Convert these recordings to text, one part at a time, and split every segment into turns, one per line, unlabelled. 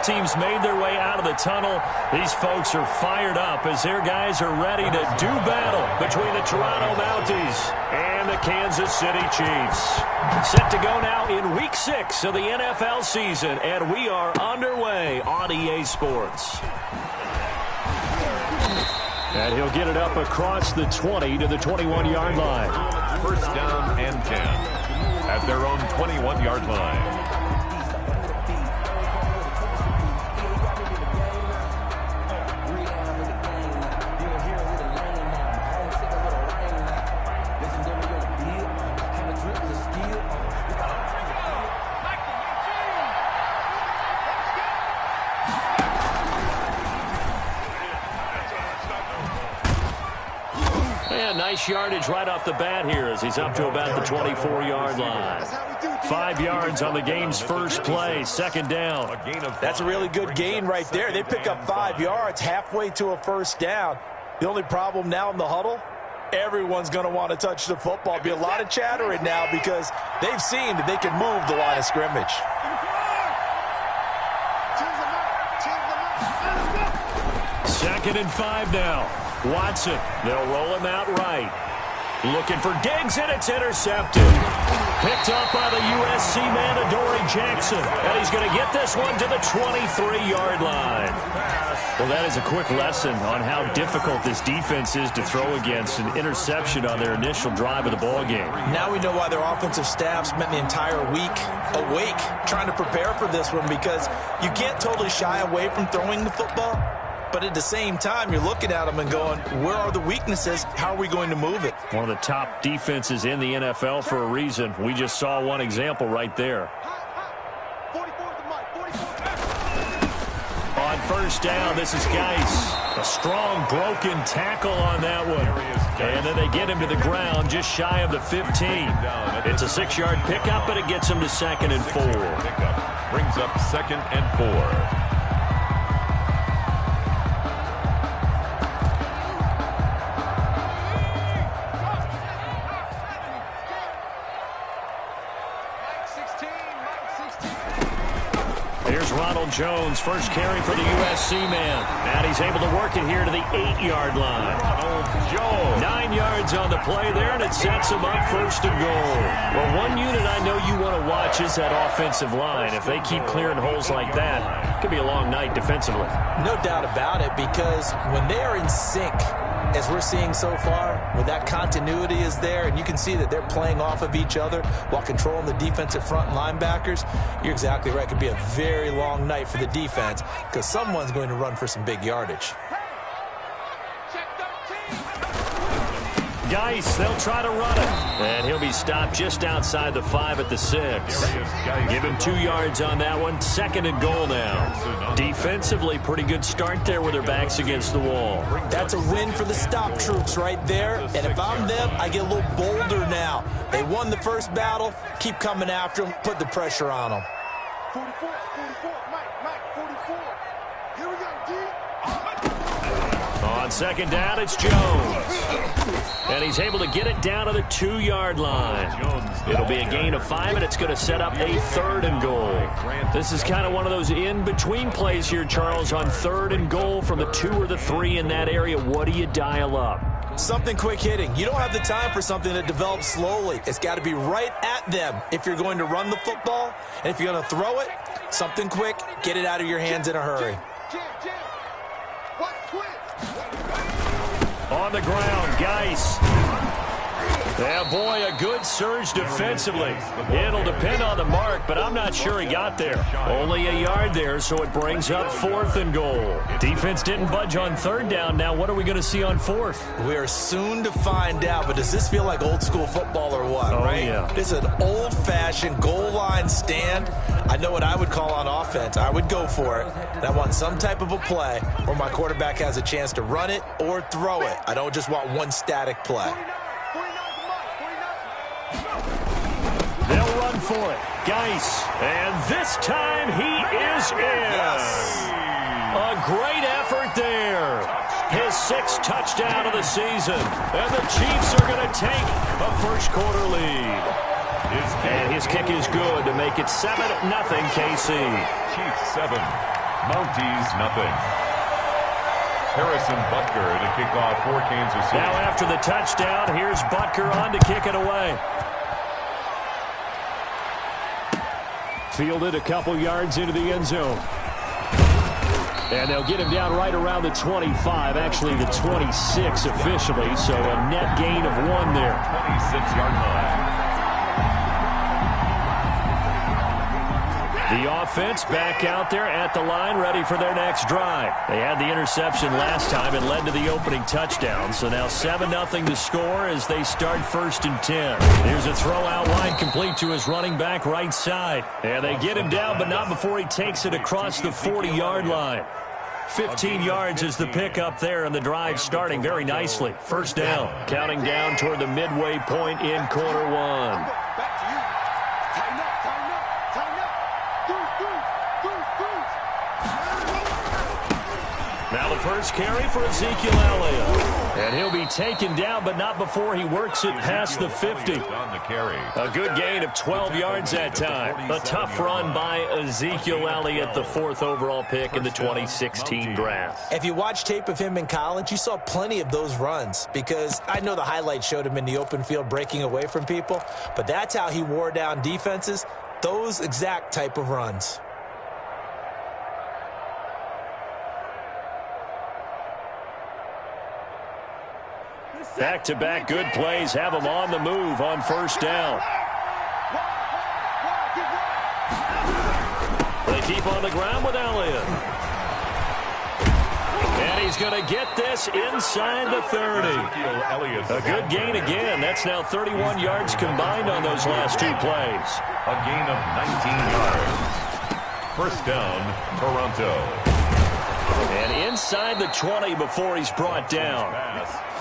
team's made their way out of the tunnel. These folks are fired up as their guys are ready to do battle between the Toronto Mounties and the Kansas City Chiefs. Set to go now in Week 6 of the NFL season, and we are underway on EA Sports. And he'll get it up across the 20 to the 21-yard line.
First down and 10 at their own 21-yard line.
Nice yardage right off the bat here as he's up to about the 24-yard line. 5 yards on the game's first play, second down.
That's a really good gain right there. They pick up 5 yards halfway to a first down. The only problem now in the huddle, everyone's going to want to touch the football. Be a lot of chattering now because they've seen that they can move the line of scrimmage.
Second and 5 now. Watson, they'll roll him out right. Looking for Diggs, and it's intercepted. Picked up by the USC man, Adoree Jackson. And he's going to get this one to the 23-yard line. Well, that is a quick lesson on how difficult this defense is to throw against. An interception on their initial drive of the ballgame.
Now we know why their offensive staff spent the entire week awake trying to prepare for this one, because you can't totally shy away from throwing the football. But at the same time, you're looking at them and going, where are the weaknesses? How are we going to move it?
One of the top defenses in the NFL for a reason. We just saw one example right there. On first down, this is Geis. A strong broken tackle on that one. And then they get him to the ground just shy of the 15. It's a 6-yard pickup, but it gets him to 2nd and 4.
Brings up 2nd and 4.
Jones, first carry for the USC man. And he's able to work it here to the 8-yard line.
Jones.
9 yards on the play there, and it sets him up first and goal. Well, one unit I know you want to watch is that offensive line. If they keep clearing holes like that, it could be a long night defensively.
No doubt about it, because when they are in sync, as we're seeing so far, when that continuity is there and you can see that they're playing off of each other while controlling the defensive front linebackers, you're exactly right. It could be a very long night for the defense because someone's going to run for some big yardage.
Geis, they'll try to run it. And he'll be stopped just outside the 5 at the 6. Give him 2 yards on that one. 2nd and goal now. Defensively, pretty good start there with their backs against the wall.
That's a win for the stop troops right there. And if I'm them, I get a little bolder now. They won the first battle. Keep coming after them. Put the pressure on them.
44, Mike, 44. Here we go, D.
On second down, it's Jones. And he's able to get it down to the 2-yard line. It'll be a gain of 5, and it's going to set up a 3rd and goal. This is kind of one of those in-between plays here, Charles, on 3rd and goal from the 2 or the 3 in that area. What do you dial up?
Something quick hitting. You don't have the time for something that develops slowly. It's got to be right at them if you're going to run the football. And if you're going to throw it, something quick, get it out of your hands in a hurry.
On the ground, Geis. Yeah, boy, a good surge defensively. It'll depend on the mark, but I'm not sure he got there. Only a yard there, so it brings up 4th and goal. Defense didn't budge on 3rd down. Now what are we going to see on 4th?
We are soon to find out, but does this feel like old school football or what, right?
Yeah.
This is an old-fashioned goal line stand. I know what I would call on offense. I would go for it. And I want some type of a play where my quarterback has a chance to run it or throw it. I don't just want one static play.
They'll run for it. Geis. And this time he is in.
Yes.
A great effort there. His 6th touchdown of the season. And the Chiefs are going to take a first-quarter lead. And his kick is good to make it 7-0 KC.
Chiefs 7, Mounties, nothing. Harrison Butker to kick off for Kansas City.
Now after the touchdown, here's Butker on to kick it away. Fielded a couple yards into the end zone. And they'll get him down right around the 25, actually the 26 officially, so a net gain of 1 there.
26-yard line.
The offense back out there at the line, ready for their next drive. They had the interception last time. It led to the opening touchdown. So now 7-0 to score as they start 1st and 10. There's a throw out wide complete to his running back right side. And they get him down, but not before he takes it across the 40-yard line. 15 yards is the pickup there, and the drive starting very nicely. 1st down, counting down toward the midway point in quarter 1. Now the first carry for Ezekiel Elliott. And he'll be taken down, but not before he works it past the 50. A good gain of 12 yards that time. A tough run by Ezekiel Elliott, the 4th overall pick in the 2016 draft.
If you watch tape of him in college, you saw plenty of those runs, because I know the highlights showed him in the open field breaking away from people, but that's how he wore down defenses, those exact type of runs.
Back-to-back good plays have him on the move on 1st down. They keep on the ground with Elliott. And he's going to get this inside the 30. A good gain again. That's now 31 yards combined on those last 2 plays.
A gain of 19 yards. 1st down, Toronto.
And inside the 20 before he's brought down.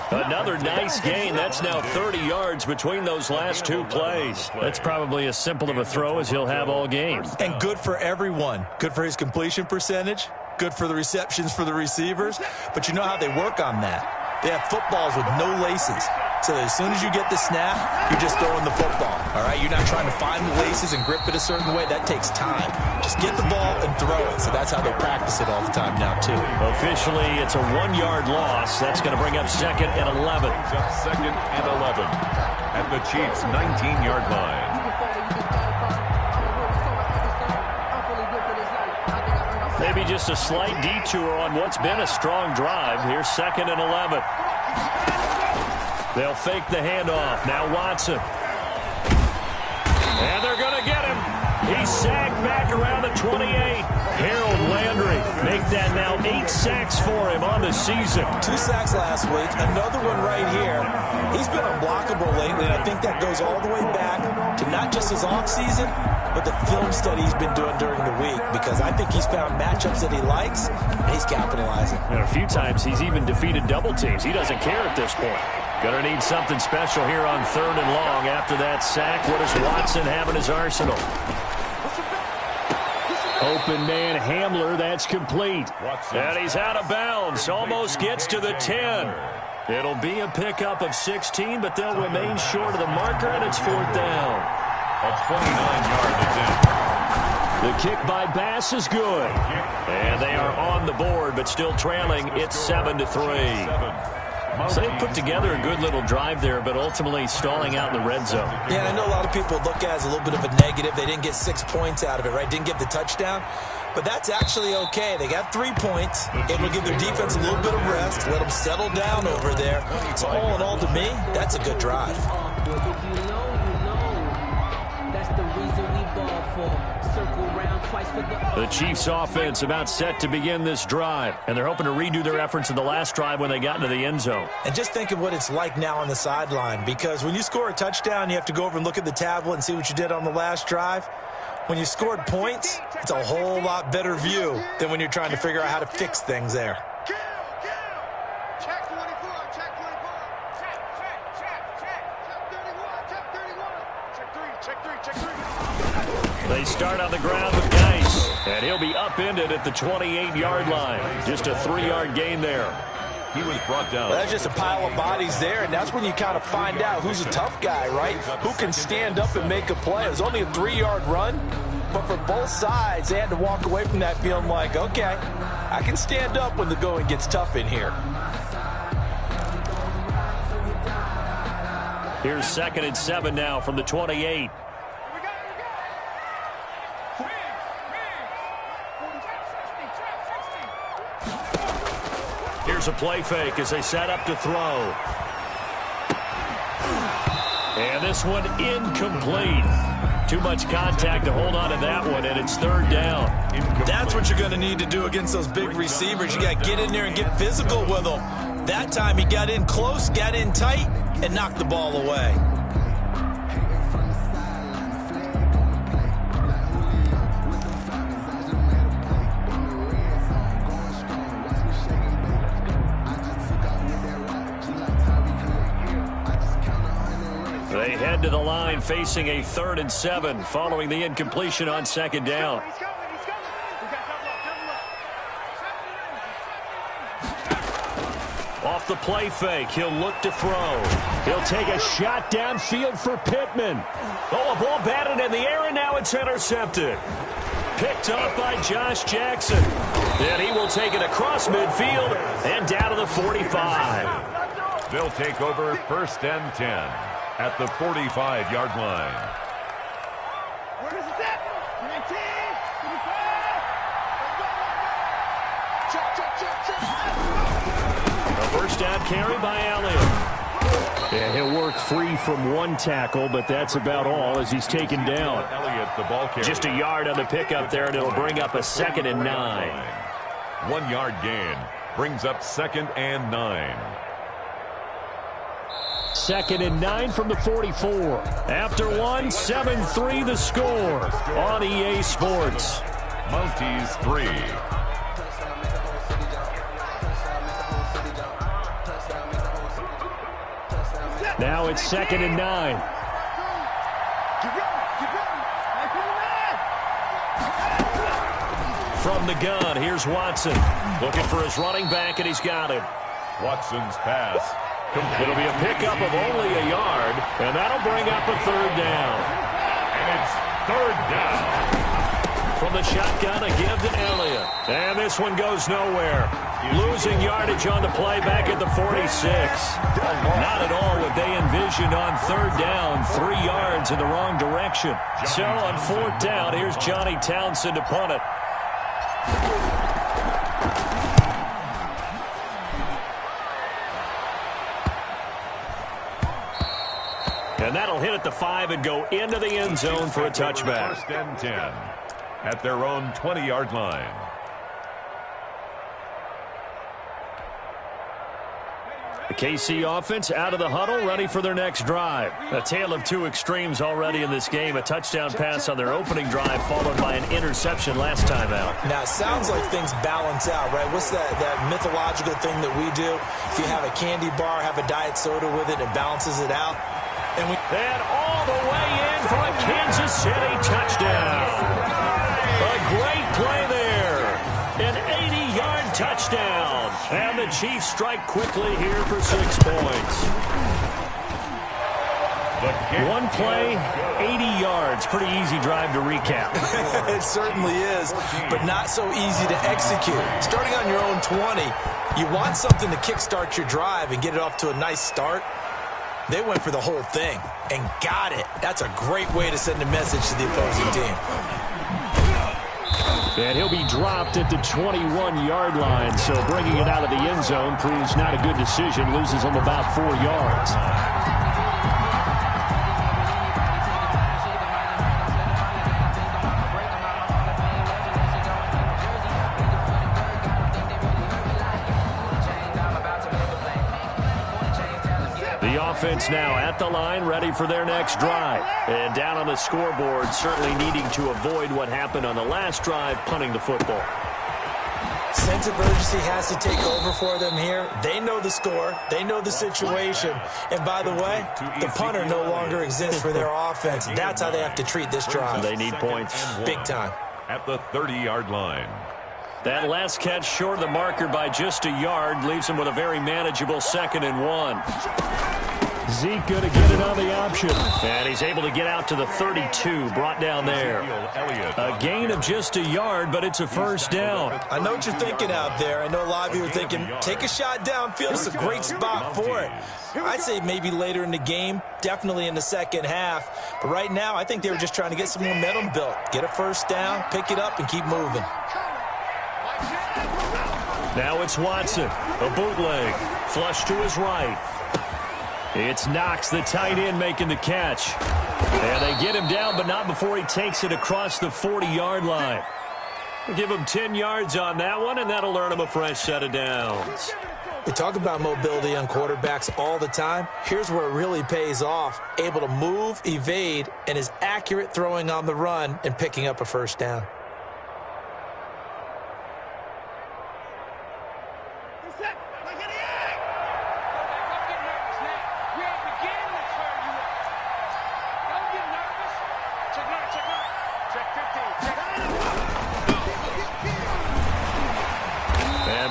Another nice gain. That's now 30 yards between those last 2 plays. That's probably as simple of a throw as he'll have all game.
And good for everyone. Good for his completion percentage. Good for the receptions for the receivers. But you know how they work on that. They have footballs with no laces. So that as soon as you get the snap, you're just throwing the football. All right? You're not trying to find the laces and grip it a certain way. That takes time. Just get the ball and throw it. So that's how they practice it all the time now, too.
Officially, it's a 1-yard loss. That's going to bring up 2nd and 11.
Brings up 2nd and 11 at the Chiefs' 19-yard line.
Maybe just a slight detour on what's been a strong drive. Here's 2nd and 11. They'll fake the handoff. Now Watson. And they're going to get him. He's sacked back around the 28. Harold Landry make that now 8 sacks for him on the season.
2 sacks last week. Another one right here. He's been unblockable lately, and I think that goes all the way back to not just his offseason, but the film study he's been doing during the week, because I think he's found matchups that he likes, and he's capitalizing.
And a few times he's even defeated double teams. He doesn't care at this point. Going to need something special here on 3rd and long. After that sack, what does Watson have in his arsenal? Open man Hamler, that's complete. And he's out of bounds. Almost gets to the 10. It'll be a pickup of 16, but they'll remain short of the marker, and it's 4th down.
A 29-yard attempt.
The kick by Bass is good. And they are on the board, but still trailing. It's 7-3. So they put together a good little drive there, but ultimately stalling out in the red zone.
Yeah, I know a lot of people look at it as a little bit of a negative. They didn't get 6 points out of it, right? Didn't get the touchdown. But that's actually okay. They got 3 points. Able to give their defense a little bit of rest, let them settle down over there. So all in all, to me, that's a good drive.
The Chiefs offense about set to begin this drive, and they're hoping to redo their efforts in the last drive when they got into the end zone.
And just think of what it's like now on the sideline, because when you score a touchdown, you have to go over and look at the tablet and see what you did on the last drive. When you scored points, it's a whole lot better view than when you're trying to figure out how to fix things there.
Check 24, check 24. Check 31. Check 3.
They start on the ground with Geis, and he'll be upended at the 28-yard line. Just a 3-yard gain there.
He was brought down.
Well, that's just a pile of bodies there, and that's when you kind of find out who's a tough guy, right? Who can stand up and make a play. It was only a 3-yard run, But for both sides, they had to walk away from that feeling like, okay, I can stand up when the going gets tough in here.
Here's 2nd and 7 now from the 28. Here's a play fake as they set up to throw. And this one incomplete. Too much contact to hold on to that one, and it's 3rd down.
That's what you're going to need to do against those big receivers. You got to get in there and get physical with them. That time he got in close, got in tight, and knocked the ball away.
They head to the line facing a 3rd and 7 following the incompletion on 2nd down. Off the play fake, he'll look to throw. He'll take a shot downfield for Pittman. Oh, a ball batted in the air, and now it's intercepted. Picked up by Josh Jackson. Then he will take it across midfield and down to the 45.
They'll take over 1st and 10 at the 45-yard line.
Where is it at? 19, 25. Check.
A first down carry by Elliott. Yeah, he'll work free from one tackle, but that's about all as he's taken down.
Elliott, the ball carrier.
Just a yard on the pickup there, and it'll bring up a 2nd and 9.
1 yard gain brings up 2nd and 9.
2nd and 9 from the 44. After one, 7-3 the score on EA Sports.
Mounties 3.
Now it's 2nd and 9. From the gun, here's Watson. Looking for his running back, and he's got him.
Watson's pass.
It'll be a pickup of only a yard, and that'll bring up a 3rd down.
And it's 3rd down.
From the shotgun, a give to Elliott. And this one goes nowhere. Losing yardage on the play back at the 46. Not at all what they envisioned on 3rd down. 3 yards in the wrong direction. So on 4th down, here's Johnny Townsend to punt it. And that'll hit at the 5 and go into the end zone for a touchback.
1st and 10 at their own 20-yard line.
The KC offense out of the huddle, ready for their next drive. A tale of two extremes already in this game. A touchdown pass on their opening drive, followed by an interception last time out.
Now, it sounds like things balance out, right? What's that mythological thing that we do? If you have a candy bar, have a diet soda with it, it balances it out. And
all the way in for a Kansas City touchdown. A great play there. An 80-yard touchdown. And the Chiefs strike quickly here for 6 points. One play, 80 yards. Pretty easy drive to recap.
It certainly is, but not so easy to execute. Starting on your own 20, you want something to kickstart your drive and get it off to a nice start. They went for the whole thing and got it. That's a great way to send a message to the opposing team.
And he'll be dropped at the 21-yard line, so bringing it out of the end zone proves not a good decision. Loses him about 4 yards. The offense now at the line, ready for their next drive. And down on the scoreboard, certainly needing to avoid what happened on the last drive, punting the football.
Sense of urgency has to take over for them here. They know the score. They know the situation. And by the way, the punter no longer exists for their offense. That's how they have to treat this drive.
They need points.
Big time.
At the 30-yard line.
That last catch short of the marker by just a yard leaves him with a very manageable 2nd and 1. Zeke going to get it on the option. And he's able to get out to the 32, brought down there. A gain of just a yard, but it's a first down.
I know what you're thinking out there. I know a lot of you are thinking, take a shot downfield. It's a great spot for it. I'd say maybe later in the game, definitely in the second half. But right now, I think they were just trying to get some momentum built. Get a first down, pick it up, and keep moving.
Now it's Watson. A bootleg. Flush to his right. It's Knox, the tight end, making the catch. And they get him down, but not before he takes it across the 40-yard line. We'll give him 10 yards on that one, and that'll earn him a fresh set of downs.
We talk about mobility on quarterbacks all the time. Here's where it really pays off. Able to move, evade, and is accurate throwing on the run and picking up a first down.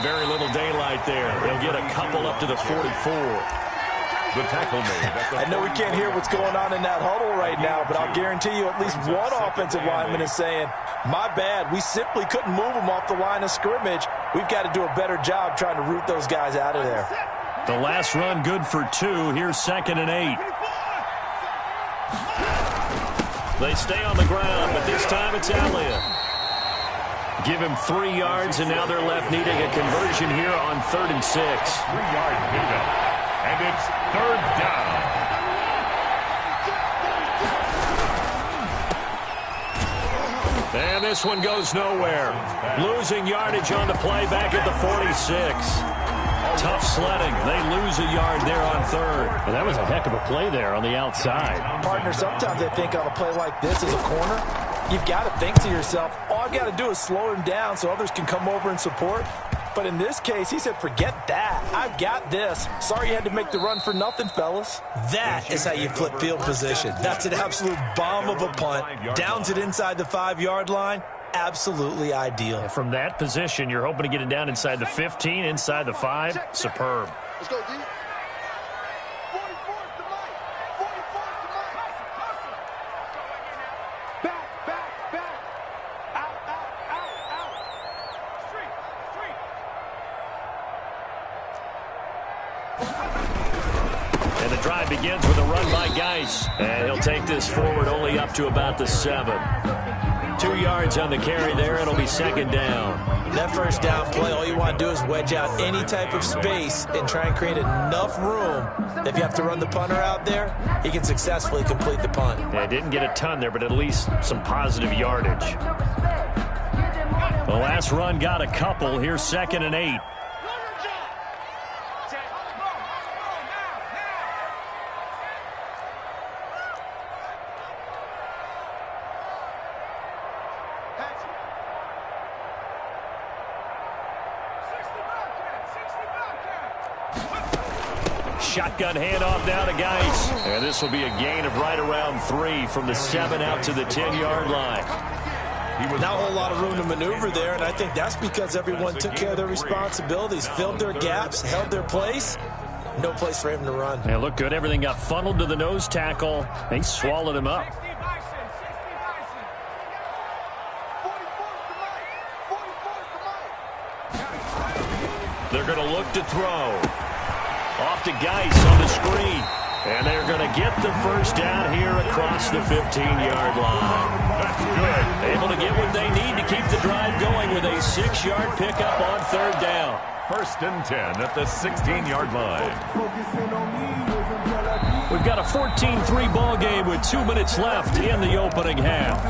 Very little daylight there. They'll get a couple up to the 44.
The tackle made.
I know we can't hear what's going on in that huddle right now, but I'll guarantee you at least one offensive lineman is saying, my bad, we simply couldn't move them off the line of scrimmage. We've got to do a better job trying to root those guys out of there.
The last run good for 2. Here's 2nd and 8. They stay on the ground, but this time it's Elliott. Give him 3 yards, and now they're left needing a conversion here on 3rd and 6.
3-yard pickup, and it's 3rd down.
And this one goes nowhere. Losing yardage on the play back at the 46. Tough sledding. They lose a yard there on 3rd. Well, that was a heck of a play there on the outside.
Partner, sometimes I think on a play like this as a corner, you've got to think to yourself, all I've got to do is slow him down so others can come over and support. But in this case, he said, forget that. I've got this. Sorry you had to make the run for nothing, fellas. That is how you flip field position. That's an absolute bomb of a punt. Downs it inside the 5-yard line. Absolutely ideal.
And from that position, you're hoping to get it down inside the 15, inside the 5. Superb.
Let's go, D. 44 to Mike. 44 to Mike. Back. Out. Street.
And the drive begins with a run by Geis. And he'll take this forward only up to about the 7. 2 yards on the carry there. It'll be 2nd down.
That first down play, all you want to do is wedge out any type of space and try and create enough room. If you have to run the punter out there, he can successfully complete the punt.
Yeah, didn't get a ton there, but at least some positive yardage. The last run got a couple. Here's 2nd and 8. Shotgun handoff now to Geis. And this will be a gain of right around 3 from the 7 out to the 10-yard line.
Not a whole lot of room to maneuver there, and I think that's because everyone took care of their responsibilities, filled their gaps, held their place. No place for him to run.
And look good. Everything got funneled to the nose tackle. They swallowed him up. They're going to look to throw. Off to Geis on the screen. And they're going to get the first down here across the 15-yard line.
That's good.
Able to get what they need to keep the drive going with a 6-yard pickup on 3rd down.
1st and 10 at the 16-yard line.
We've got a 14-3 ball game with 2 minutes left in the opening half.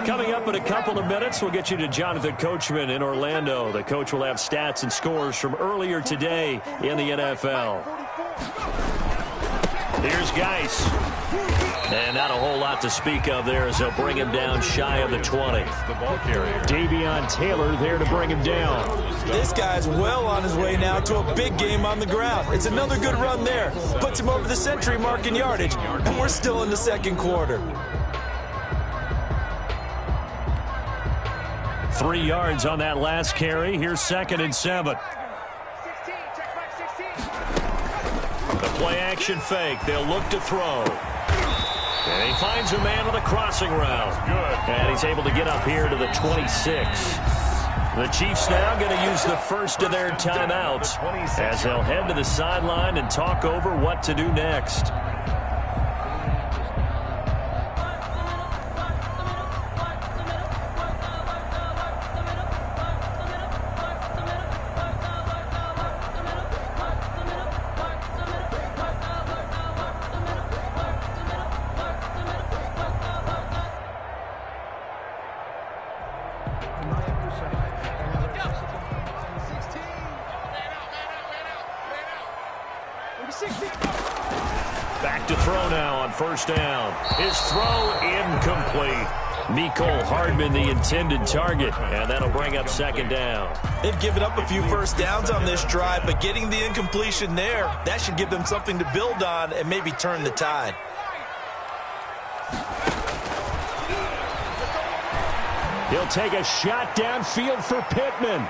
Coming up in a couple of minutes, we'll get you to Jonathan Coachman in Orlando. The coach will have stats and scores from earlier today in the NFL. Here's Geis. And not a whole lot to speak of there as they'll bring him down shy of the 20.
The ball carrier.
Davion Taylor there to bring him down.
This guy's well on his way now to a big game on the ground. It's another good run there. Puts him over the century mark in yardage, and we're still in the 2nd quarter.
3 yards on that last carry. Here's 2nd and 7. The play action fake. They'll look to throw. And he finds a man on the crossing route. And he's able to get up here to the 26. The Chiefs now going to use the first of their timeouts as they'll head to the sideline and talk over what to do next. Back to throw now on first down. His throw incomplete. Mecole Hardman the intended target, and that'll bring up 2nd down.
They've given up a few first downs on this drive, but getting the incompletion there, that should give them something to build on and maybe turn the tide.
He'll take a shot downfield for Pittman.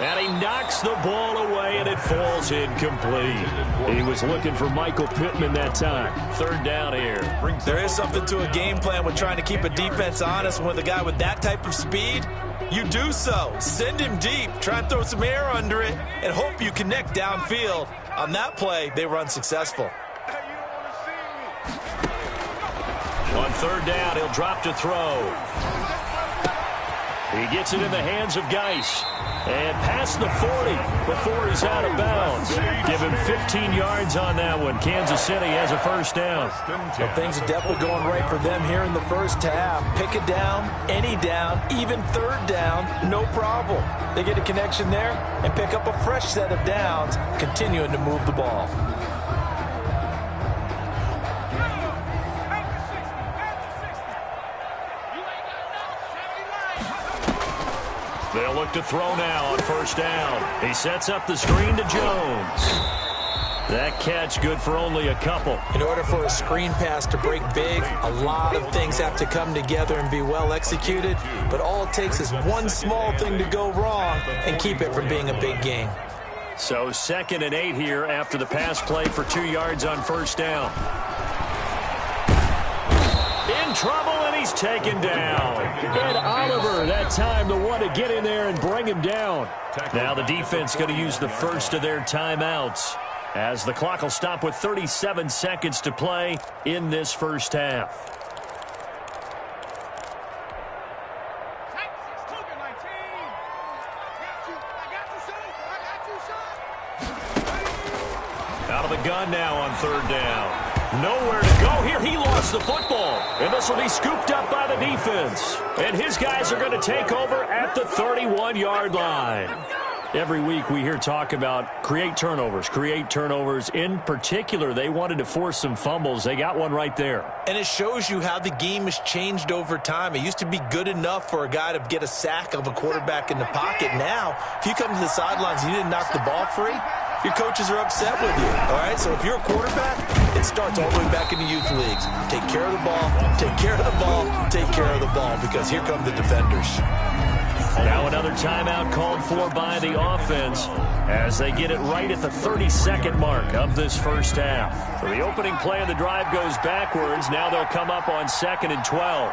And he knocks the ball away, and it falls incomplete. He was looking for Michael Pittman that time. 3rd down here.
There is something to a game plan with trying to keep a defense honest. With a guy with that type of speed, you do so. Send him deep. Try and throw some air under it and hope you connect downfield. On that play, they run successful.
On 3rd down, he'll drop to throw. He gets it in the hands of Geis. And past the 40 before he's out of bounds. Give him 15 yards on that one. Kansas City has a first down.
Well, things are definitely going right for them here in the first half. Pick it down, any down, even 3rd down, no problem. They get a connection there and pick up a fresh set of downs, continuing to move the ball.
They'll look to throw now on first down. He sets up the screen to Jones. That catch good for only a couple.
In order for a screen pass to break big, a lot of things have to come together and be well executed. But all it takes is one small thing to go wrong and keep it from being a big game.
So 2nd and 8 here after the pass play for 2 yards on first down. In trouble, and he's taken down. Ed Oliver, that time the one to get in there and bring him down. Now the defense going to use the first of their timeouts as the clock will stop with 37 seconds to play in this first half. Out of the gun now on 3rd down. Nowhere to go here. He lost the football. And this will be scooped up by the defense. And his guys are going to take over at the 31-yard line. Every week we hear talk about create turnovers. In particular, they wanted to force some fumbles. They got one right there.
And it shows you how the game has changed over time. It used to be good enough for a guy to get a sack of a quarterback in the pocket. Now, if you come to the sidelines and you didn't knock the ball free, your coaches are upset with you. All right, so if you're a quarterback, it starts all the way back in the youth leagues. Take care of the ball, take care of the ball, take care of the ball, because here come the defenders.
Now another timeout called for by the offense as they get it right at the 32nd mark of this first half. So the opening play of the drive goes backwards. Now they'll come up on 2nd and 12.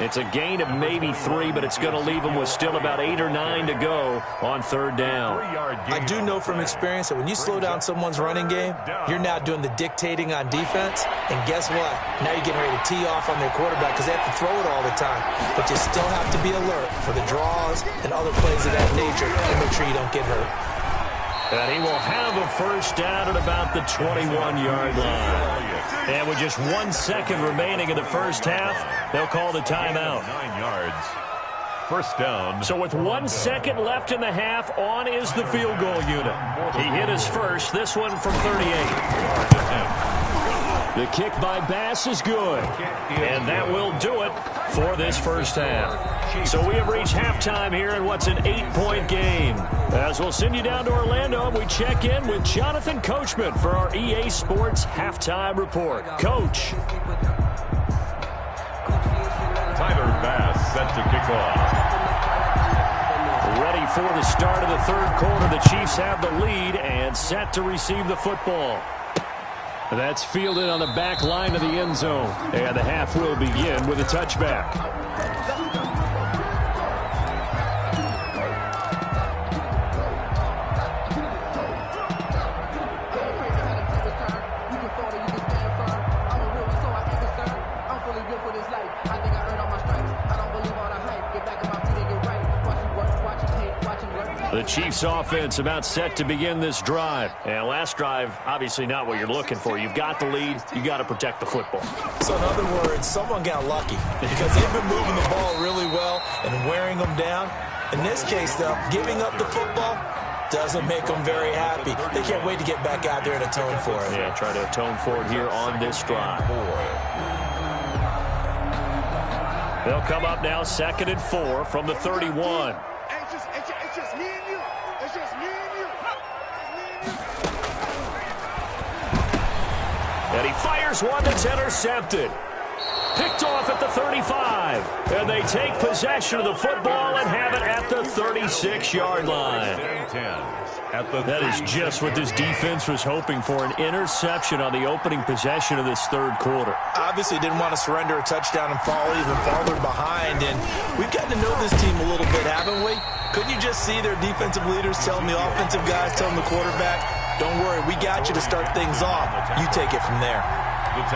It's a gain of maybe 3, but it's going to leave them with still about 8 or 9 to go on 3rd down.
I do know from experience that when you slow down someone's running game, you're now doing the dictating on defense. And guess what? Now you're getting ready to tee off on their quarterback because they have to throw it all the time. But you still have to be alert for the draws and other plays of that nature and make sure you don't get hurt.
And he will have a first down at about the 21-yard line. And with just 1 second remaining in the first half, they'll call the timeout.
9 yards. First down.
So with 1 second left in the half, on is the field goal unit. He hit his first, this one from 38. The kick by Bass is good. And that will do it for this first half. So we have reached halftime here in what's an 8-point game. As we'll send you down to Orlando, and we check in with Jonathan Coachman for our EA Sports Halftime Report. Coach.
Tyler Bass set to kick off.
Ready for the start of the third quarter. The Chiefs have the lead and set to receive the football. That's fielded on the back line of the end zone. And the half will begin with a touchback. The Chiefs offense about set to begin this drive. And last drive, obviously not what you're looking for. You've got the lead. You got to protect the football.
So in other words, someone got lucky because they've been moving the ball really well and wearing them down. In this case, though, giving up the football doesn't make them very happy. They can't wait to get back out there and atone for it.
Yeah, try to atone for it here on this drive. They'll come up now 2nd and 4 from the 31.
It's just me and you. It's just me and you.
And he fires one that's intercepted. Picked off at the 35. And they take possession of the football and have it at the 36-yard line. That is just what this defense was hoping for, an interception on the opening possession of this third quarter.
Obviously didn't want to surrender a touchdown and fall even farther behind. And we've gotten to know this team a little bit, haven't we? Couldn't you just see their defensive leaders telling the offensive guys, telling the quarterback, don't worry, we got you to start things off. You take it from there.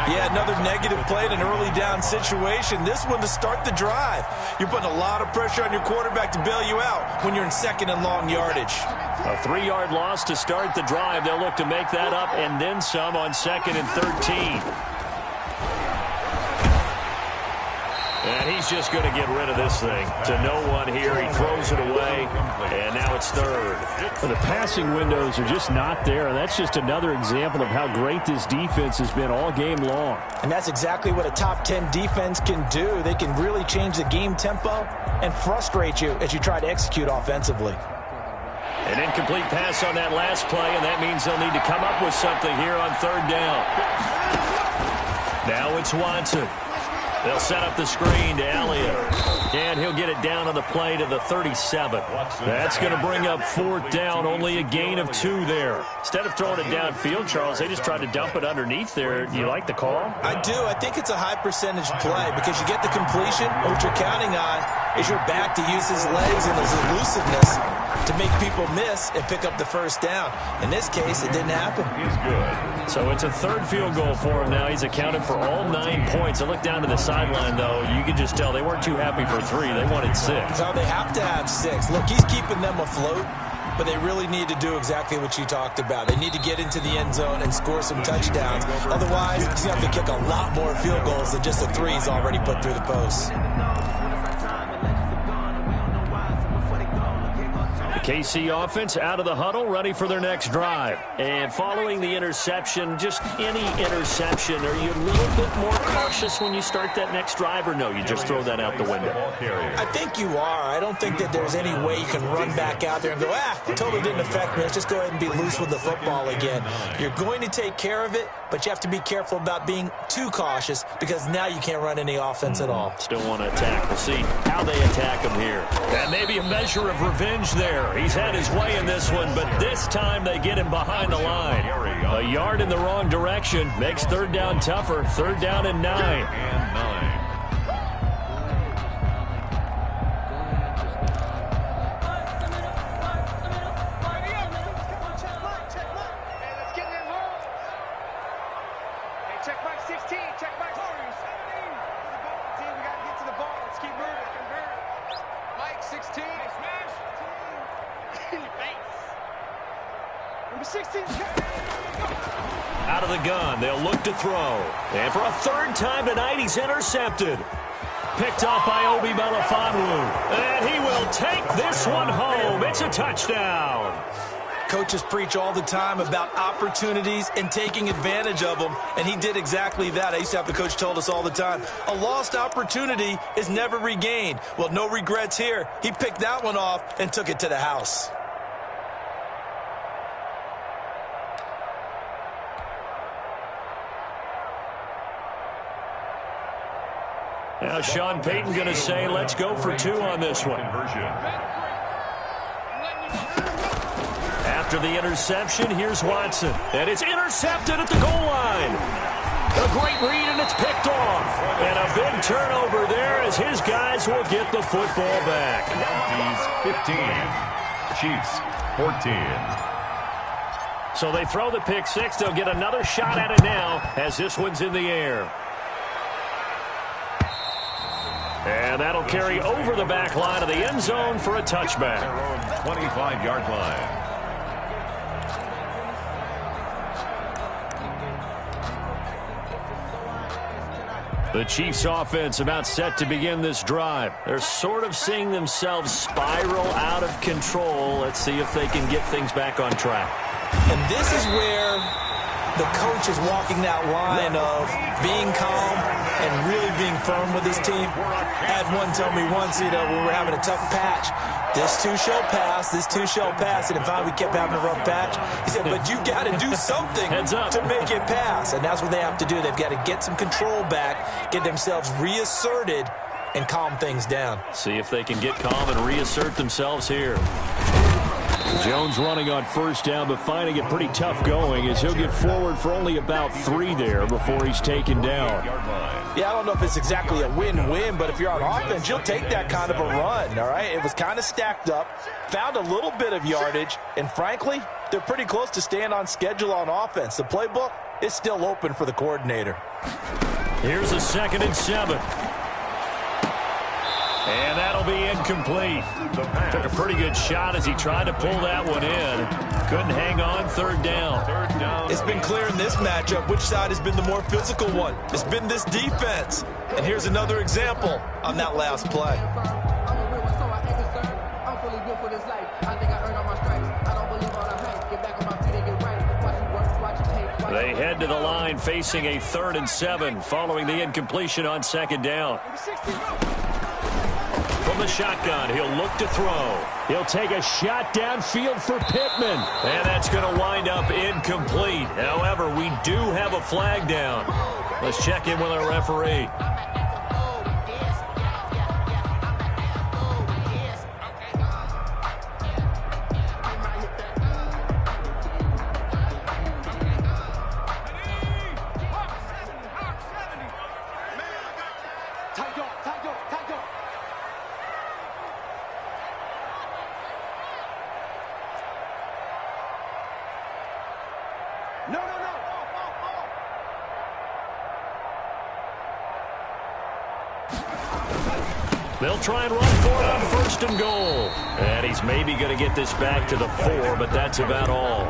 Yeah, another negative play in an early down situation. This one to start the drive. You're putting a lot of pressure on your quarterback to bail you out when you're in 2nd and long yardage.
A 3-yard loss to start the drive. They'll look to make that up and then some on 2nd and 13. And he's just going to get rid of this thing to no one here. He throws it away, and now it's 3rd. Well, the passing windows are just not there, and that's just another example of how great this defense has been all game long.
And that's exactly what a top 10 defense can do. They can really change the game tempo and frustrate you as you try to execute offensively.
An incomplete pass on that last play, and that means they'll need to come up with something here on 3rd down. Now it's Watson. They'll set up the screen to Elliott. And he'll get it down on the play to the 37. That's going to bring up 4th down, only a gain of 2 there. Instead of throwing it downfield, Charles, they just tried to dump it underneath there. Do you like the call?
I do. I think it's a high percentage play because you get the completion. What you're counting on is your back to use his legs and his elusiveness to make people miss and pick up the 1st down. In this case, it didn't happen.
He's good.
So it's a 3rd field goal for him now. He's accounted for all 9 points. I look down to the sideline, though. You can just tell they weren't too happy for 3. They wanted 6.
So they have to have 6. Look, he's keeping them afloat, but they really need to do exactly what you talked about. They need to get into the end zone and score some touchdowns. Otherwise, he's going to have to kick a lot more field goals than just the 3 he's already put through the post.
KC offense out of the huddle, ready for their next drive. And following the interception, just any interception, are you a little bit more cautious when you start that next drive, or no, you just throw that out the window?
I think you are. I don't think that there's any way you can run back out there and go, it totally didn't affect me. Let's just go ahead and be loose with the football again. You're going to take care of it, but you have to be careful about being too cautious because now you can't run any offense at all.
Still want to attack. We'll see how they attack him here. And maybe a measure of revenge there. He's had his way in this one, but this time they get him behind the line. A yard in the wrong direction makes 3rd down tougher. 3rd down and 9.
Check Mike 16. Check Mike 17. We got to get to the ball. Let's keep moving. Mike 16. Smash. In your face. Number 16.
Out of the gun, they'll look to throw. And for a 3rd time tonight, he's intercepted. Picked off by Obi Melifonwu. And he will take this one home. It's a touchdown.
Coaches preach all the time about opportunities and taking advantage of them, and he did exactly that. I used to have the coach told us all the time, a lost opportunity is never regained. Well, no regrets here. He picked that one off and took it to the house.
Now Sean Payton going to say, let's go for 2 on this one. After the interception, here's Watson. And it's intercepted at the goal line. A great read, and it's picked off. And a big turnover there as his guys will get the football back.
Yankees 15, Chiefs 14.
So they throw the pick 6. They'll get another shot at it now as this one's in the air. And that'll carry over the back line of the end zone for a touchback.
Their own 25-yard line.
The Chiefs offense about set to begin this drive. They're sort of seeing themselves spiral out of control. Let's see if they can get things back on track.
And this is where the coach is walking that line of being calm and really being firm with his team. I had one tell me once, when we were having a tough patch, this too shall pass, this too shall pass. And finally we kept having a rough patch. He said, but you got to do something to make it pass. And that's what they have to do. They've got to get some control back, get themselves reasserted, and calm things down.
See if they can get calm and reassert themselves here. Jones running on first down, but finding it pretty tough going as he'll get forward for only about 3 there before he's taken down.
Yeah, I don't know if it's exactly a win-win, but if you're on offense, you'll take that kind of a run, all right? It was kind of stacked up, found a little bit of yardage, and frankly, they're pretty close to staying on schedule on offense. The playbook is still open for the coordinator.
Here's a 2nd and 7. And that'll be incomplete. Took a pretty good shot as he tried to pull that one in. Couldn't hang on. 3rd down.
It's been clear in this matchup which side has been the more physical one. It's been this defense. And here's another example on that last play.
They head to the line facing a 3rd and 7 following the incompletion on 2nd down. From the shotgun, he'll look to throw. He'll take a shot downfield for Pittman. And that's going to wind up incomplete. However, we do have a flag down. Let's check in with our referee. They'll try and run for it on 1st and goal. And he's maybe going to get this back to the 4, but that's about all.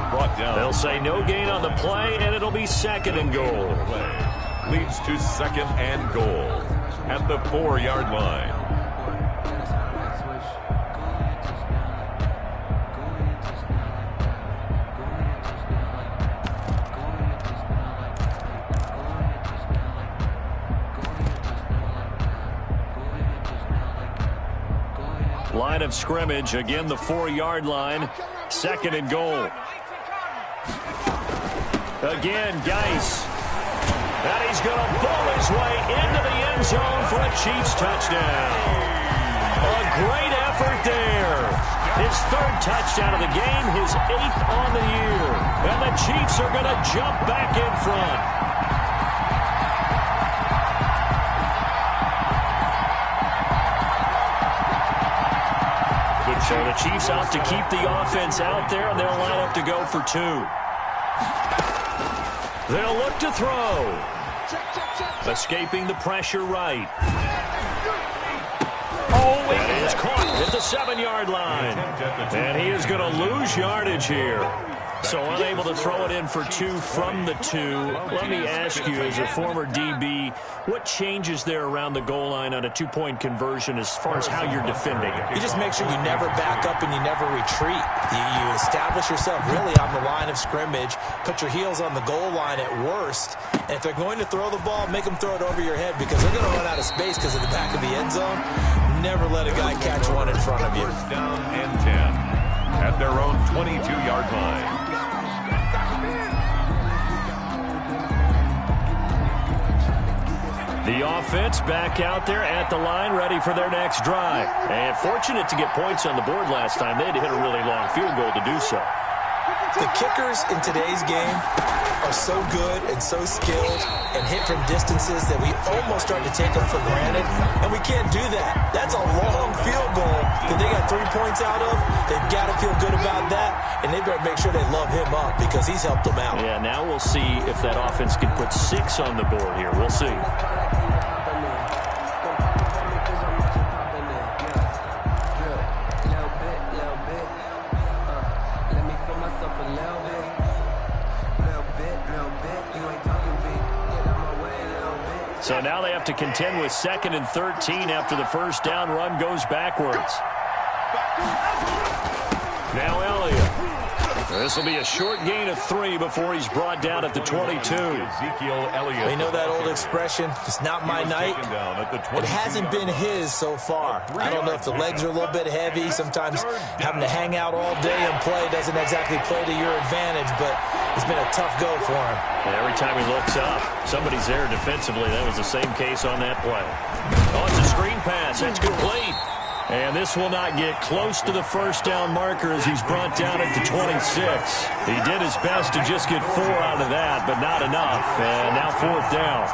Brought down.
They'll say no gain on the play, and it'll be 2nd and goal.
Leads to 2nd and goal at the 4-yard line.
Line of scrimmage, again the 4-yard line, 2nd and goal. Again, Geis. And he's going to bowl his way into the end zone for a Chiefs touchdown. A great effort there. His 3rd touchdown of the game, his 8th on the year. And the Chiefs are going to jump back in front. So the Chiefs out to keep the offense out there, and they'll line up to go for 2. They'll look to throw. Escaping the pressure right. Oh, it is caught at the 7-yard line. And he is going to lose yardage here. So unable to throw it in for 2 from the 2. Let me ask you, as a former DB, what changes there around the goal line on a 2-point conversion as far as how you're defending it?
You just make sure you never back up and you never retreat. You establish yourself really on the line of scrimmage, put your heels on the goal line at worst, and if they're going to throw the ball, make them throw it over your head because they're going to run out of space because of the back of the end zone. Never let a guy catch one in front of you.
First down and 10 at their own 22-yard line.
The offense back out there at the line, ready for their next drive. And fortunate to get points on the board last time. They had to hit a really long field goal to do so.
The kickers in today's game are so good and so skilled and hit from distances that we almost start to take them for granted, and we can't do that. That's a long field goal that they got 3 points out of. They've got to feel good about that, and they better make sure they love him up because he's helped them out.
Yeah, now we'll see if that offense can put 6 on the board here. We'll see. So now they have to contend with 2nd and 13 after the first down run goes backwards. Now Elliott. This will be a short gain of 3 before he's brought down at the 22.
Ezekiel Elliott.
We know that old expression, it's not my night. It hasn't been his so far. I don't know if the legs are a little bit heavy. Sometimes having to hang out all day and play doesn't exactly play to your advantage, but it's been a tough go for him.
And every time he looks up, somebody's there defensively. That was the same case on that play. Oh, it's a screen pass. That's complete. And this will not get close to the first down marker as he's brought down at the 26. He did his best to just get 4 out of that, but not enough. And now 4th down.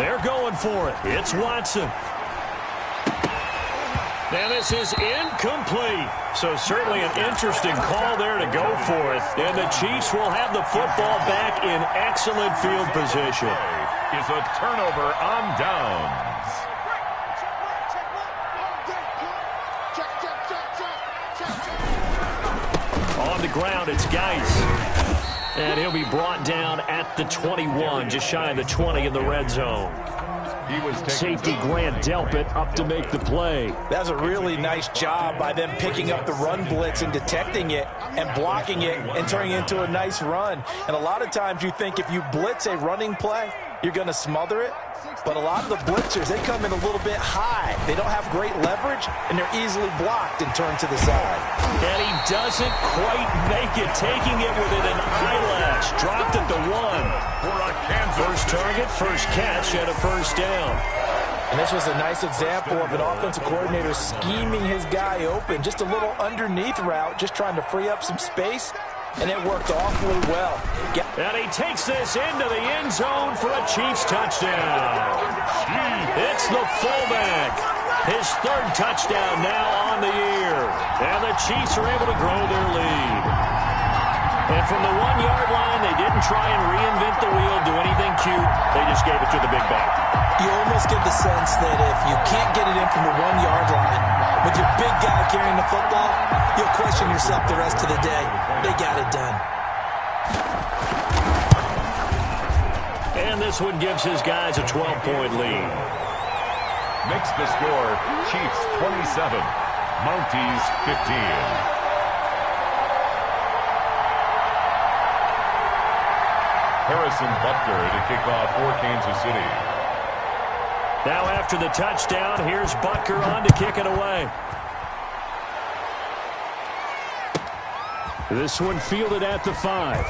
They're going for it. It's Watson. And this is incomplete. So certainly an interesting call there to go for it. And the Chiefs will have the football back in excellent field position.
Is a turnover on downs.
On the ground, it's Geis. And he'll be brought down at the 21, just shy of the 20 in the red zone. Safety Grant Delpit up to make the play.
That was a really nice job by them picking up the run blitz and detecting it and blocking it and turning it into a nice run. And a lot of times you think if you blitz a running play, you're going to smother it. But a lot of the blitzers, they come in a little bit high. They don't have great leverage, and they're easily blocked and turned to the side.
And he doesn't quite make it, taking it within an eyelash. Dropped at the 1. First target, first catch, and a first down.
And this was a nice example of an offensive coordinator scheming his guy open. Just a little underneath route, just trying to free up some space. And it worked awfully well.
And he takes this into the end zone for a Chiefs touchdown. It's the fullback. His 3rd touchdown now on the year. And the Chiefs are able to grow their lead. And from the 1-yard line, they didn't try and reinvent the wheel, do anything cute. They just gave it to the big back.
You almost get the sense that if you can't get it in from the 1-yard line, with your big guy carrying the football, you'll question yourself the rest of the day. They got it done.
And this one gives his guys a 12-point lead.
Makes the score Chiefs 27, Mounties 15. Harrison Butker to kick off for Kansas City.
Now after the touchdown, here's Butker on to kick it away. This one fielded at the 5.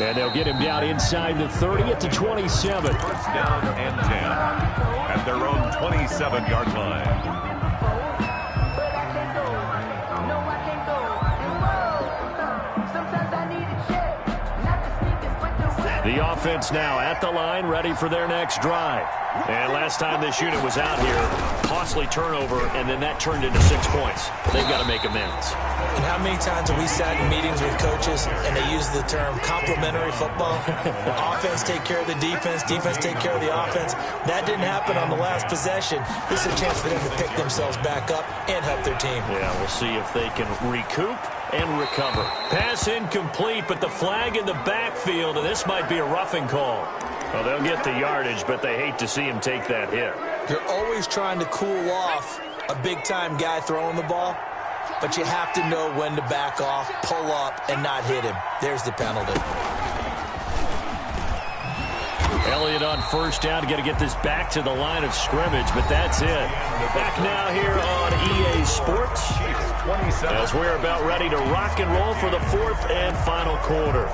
And they'll get him down inside the 30 at the 27.
First down and 10 at their own 27-yard line.
The offense now at the line, ready for their next drive. And last time this unit was out here, costly turnover, and then that turned into 6 points. They've got to make amends.
And how many times have we sat in meetings with coaches and they use the term complementary football? Offense take care of the defense, defense take care of the offense. That didn't happen on the last possession. This is a chance for them to pick themselves back up and help their team.
Yeah, we'll see if they can recoup and recover. Pass incomplete, but the flag in the backfield, and this might be a roughing call. Well, they'll get the yardage, but they hate to see him take that hit.
You're always trying to cool off a big-time guy throwing the ball, but you have to know when to back off, pull up, and not hit him. There's the penalty.
Elliott on first down. Got to get this back to the line of scrimmage, but that's it. Back now here on EA Sports as we're about ready to rock and roll for the fourth and final quarter.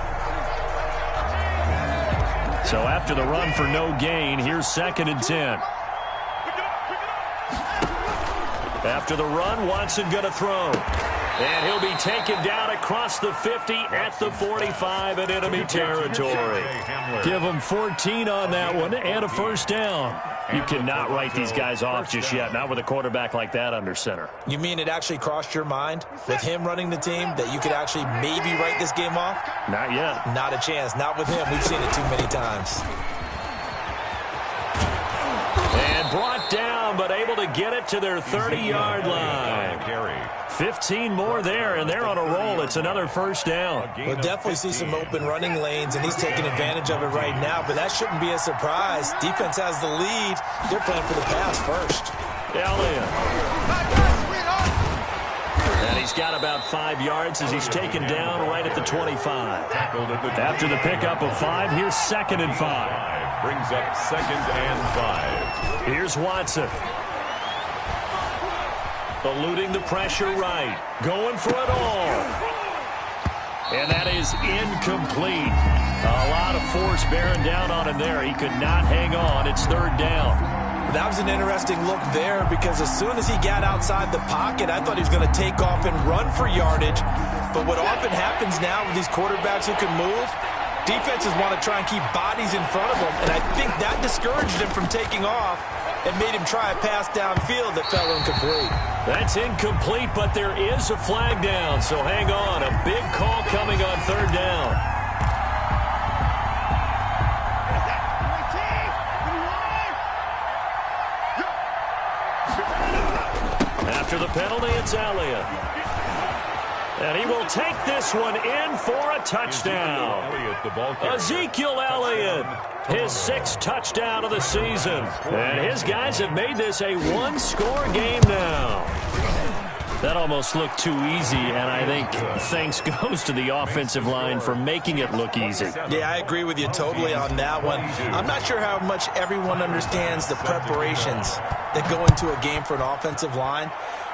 So after the run for no gain, here's 2nd and 10. After the run, Watson going to throw. And he'll be taken down across the 50 at the 45 in enemy territory. Give him 14 on that one and a first down. You cannot write these guys off just yet, not with a quarterback like that under center.
You mean it actually crossed your mind with him running the team that you could actually maybe write this game off?
Not yet.
Not a chance. Not with him. We've seen it too many times.
And brought down, but able to get it to their 30-yard line. 15 more there, and they're on a roll. It's another first down.
We'll definitely see some open running lanes, and he's taking advantage of it right now, but that shouldn't be a surprise. Defense has the lead. They're playing for the pass first.
Elliott. And he's got about 5 yards as he's taken down right at the 25. After the pickup of 5, here's 2nd and 5.
Brings up 2nd and 5.
Here's Watson. Eluding the pressure right. Going for it all. And that is incomplete. A lot of force bearing down on him there. He could not hang on. It's 3rd down.
That was an interesting look there because as soon as he got outside the pocket, I thought he was going to take off and run for yardage. But what often happens now with these quarterbacks who can move, defenses want to try and keep bodies in front of them, and I think that discouraged him from taking off and made him try a pass downfield that fell incomplete.
That's incomplete, but there is a flag down, so hang on. A big call coming on 3rd down. After the penalty, it's Elliott. And he will take this one in for a touchdown. Ezekiel Elliott, his 6th touchdown of the season. And his guys have made this a one-score game now. That almost looked too easy, and I think thanks goes to the offensive line for making it look easy.
Yeah, I agree with you totally on that one. I'm not sure how much everyone understands the preparations that go into a game for an offensive line,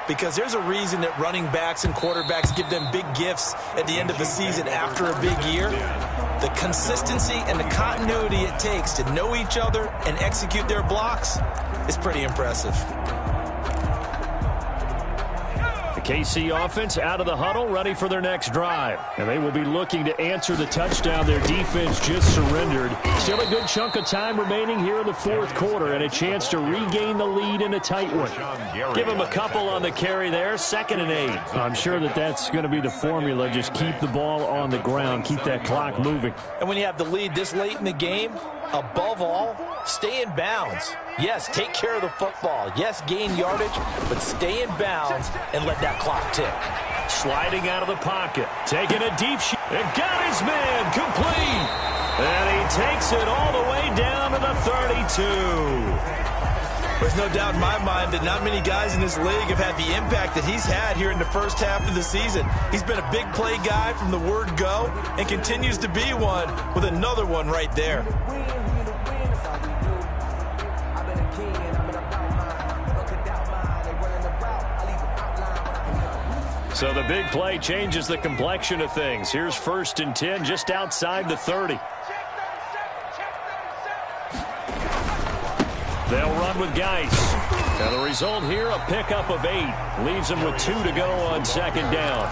because there's a reason that running backs and quarterbacks give them big gifts at the end of the season after a big year. The consistency and the continuity it takes to know each other and execute their blocks is pretty impressive.
KC offense out of the huddle, ready for their next drive. And they will be looking to answer the touchdown their defense just surrendered. Still a good chunk of time remaining here in the 4th quarter and a chance to regain the lead in a tight one. Give them a couple on the carry there, 2nd and 8. I'm sure that that's going to be the formula. Just keep the ball on the ground, keep that clock moving.
And when you have the lead this late in the game, above all, stay in bounds. Yes, take care of the football. Yes, gain yardage, but stay in bounds and let that clock tick.
Sliding out of the pocket, taking a deep shot, and got his man complete. And he takes it all the way down to the 32.
There's no doubt in my mind that not many guys in this league have had the impact that he's had here in the first half of the season. He's been a big play guy from the word go and continues to be one with another one right there.
So the big play changes the complexion of things. Here's 1st and 10 just outside the 30. They'll run with Geis. And the result here, a pickup of 8. Leaves them with 2 to go on 2nd down.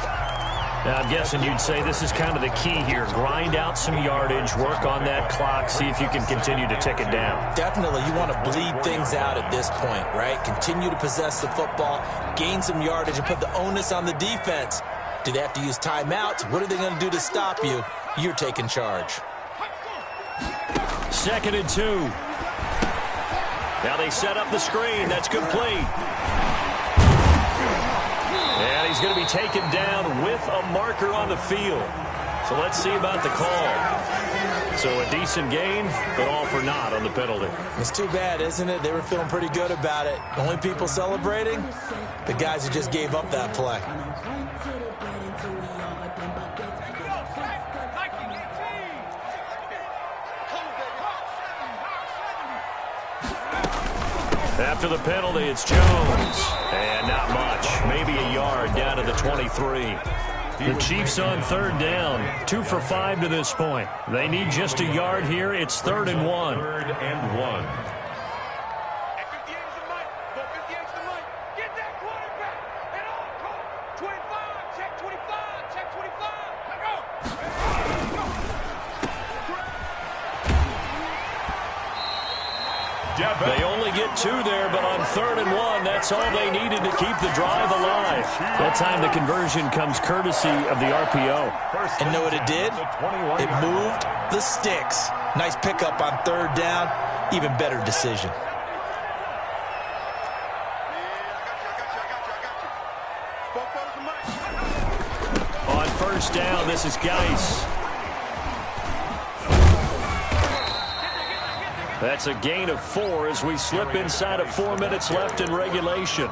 Now, I'm guessing you'd say this is kind of the key here. Grind out some yardage, work on that clock, see if you can continue to tick it down.
Definitely, you want to bleed things out at this point, right? Continue to possess the football, gain some yardage, and put the onus on the defense. Do they have to use timeouts? What are they going to do to stop you? You're taking charge.
2nd and 2. Now they set up the screen. That's complete. And he's going to be taken down with a marker on the field. So let's see about the call. So a decent gain, but all for naught on the penalty.
It's too bad, isn't it? They were feeling pretty good about it. The only people celebrating, the guys who just gave up that play.
After the penalty, it's Jones. And not much. Maybe a yard down to the 23. The Chiefs on 3rd down. 2 for 5 to this point. They need just a yard here. It's 3rd and 1.
3rd and 1.
Get that quarterback. And all call. 25. Check 25. Check 25.
They only get 2 there, but on 3rd and 1, that's all they needed to keep the drive alive. That time the conversion comes courtesy of the RPO.
And know what it did? It moved the sticks. Nice pickup on 3rd down. Even better decision.
On 1st down, this is Geis. That's a gain of 4 as we slip inside of 4 minutes left in regulation.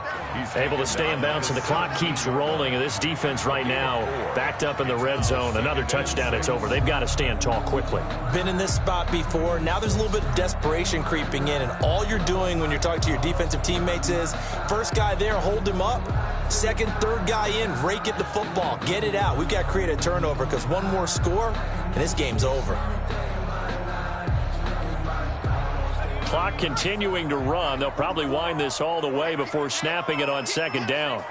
Able to stay in bounds, and the clock keeps rolling. And this defense right now backed up in the red zone. Another touchdown, it's over. They've got to stand tall quickly.
Been in this spot before. Now there's a little bit of desperation creeping in, and all you're doing when you're talking to your defensive teammates is first guy there, hold him up. Second, third guy in, rake at the football. Get it out. We've got to create a turnover because one more score, and this game's over.
Clock continuing to run. They'll probably wind this all the way before snapping it on 2nd down.